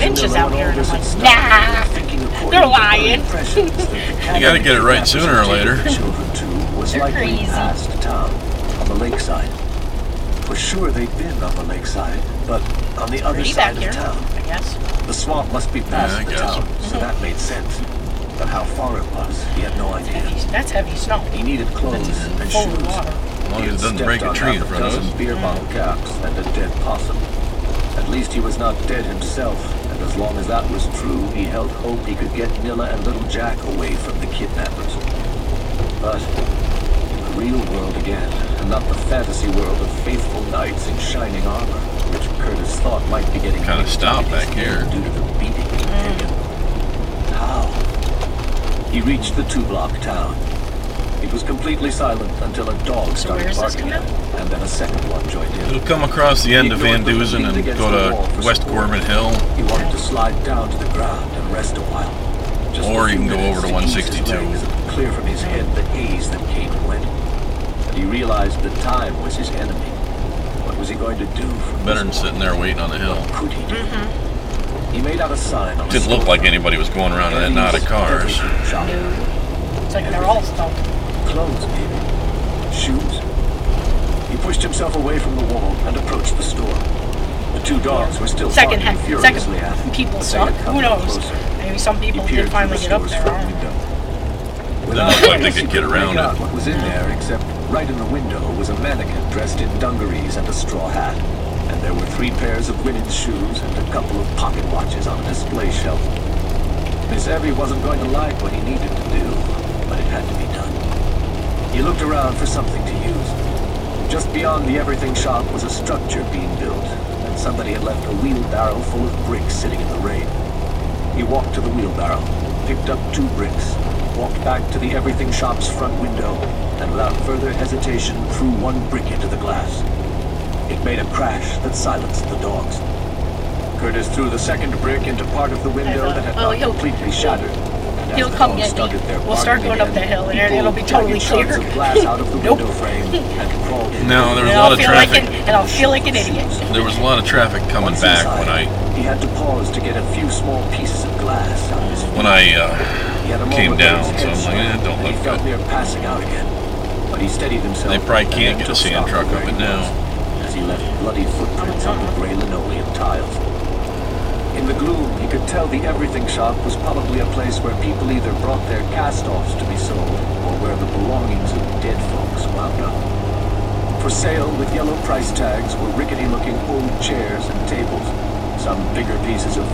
inches out here. And I'm like, nah, they're lying. You gotta get it right sooner or later. They're crazy. Past town, on the lakeside. For sure they'd been on the lakeside, but on the other side of town. I guess. The swamp must be past the town, so. so that made sense. But how far it was, he had no idea. That's heavy snow. He needed clothes and Full shoes. of water. As long as it doesn't break a tree in front of us. Beer bottle caps and a dead possum. At least he was not dead himself, and as long as that was true, he held hope he could get Nilla and little Jack away from the kidnappers. But in the real world again, and not the fantasy world of faithful knights in shining armor, which Curtis thought might be getting kind of stopped back here due to the beating he'd taken. How? He reached the 2-block town. It was completely silent until a dog started barking at him, and then a second one joined in. It'll come across the end of Van Dusen and go to West Corbin Hill. He wanted to slide down to the ground and rest a while. Just or you can go over to 162. Clear from his head the haze that came and went. But he realized that time was his enemy. What was he going to do? Better than sitting there waiting on the hill. What could he do? He made out a sign on Didn't look like anybody was going around in that knot of cars. No. It's like they're all stuck. Clothes, maybe. Shoes. He pushed himself away from the wall and approached the store. The two dogs were still barking furiously at him. People stuck. Who knows? Maybe some people did finally get up there. Doesn't look like they could get around it. What was in there, except right in the window was a mannequin dressed in dungarees and a straw hat. And there were 3 pairs of women's shoes and a couple of pocket watches on a display shelf. Miss Evie wasn't going to like what he needed to do, but it had to be done. He looked around for something to use. Just beyond the everything shop was a structure being built, and somebody had left a wheelbarrow full of bricks sitting in the rain. He walked to the wheelbarrow, picked up 2 bricks, walked back to the everything shop's front window, and without further hesitation threw 1 brick into the glass. It made a crash that silenced the dogs. Curtis threw the second brick into part of the window that had not completely shattered. He'll come get me. We'll start going up the hill and it'll be totally clear. Nope. No, there was a lot of traffic. And I'll feel like an idiot. There was a lot of traffic coming back when he had to pause to get a few small pieces of glass out of his came down, so I'm like, don't look good. He felt near passing out again, but he steadied himself. They probably can't get a sand truck up it now. As he left bloody footprints on the gray linoleum tiles. In the gloom, he could tell the everything shop was probably a place where people either brought their cast-offs to be sold, or where the belongings of dead folks wound up. For sale with yellow price tags were rickety-looking old chairs and tables, some bigger pieces of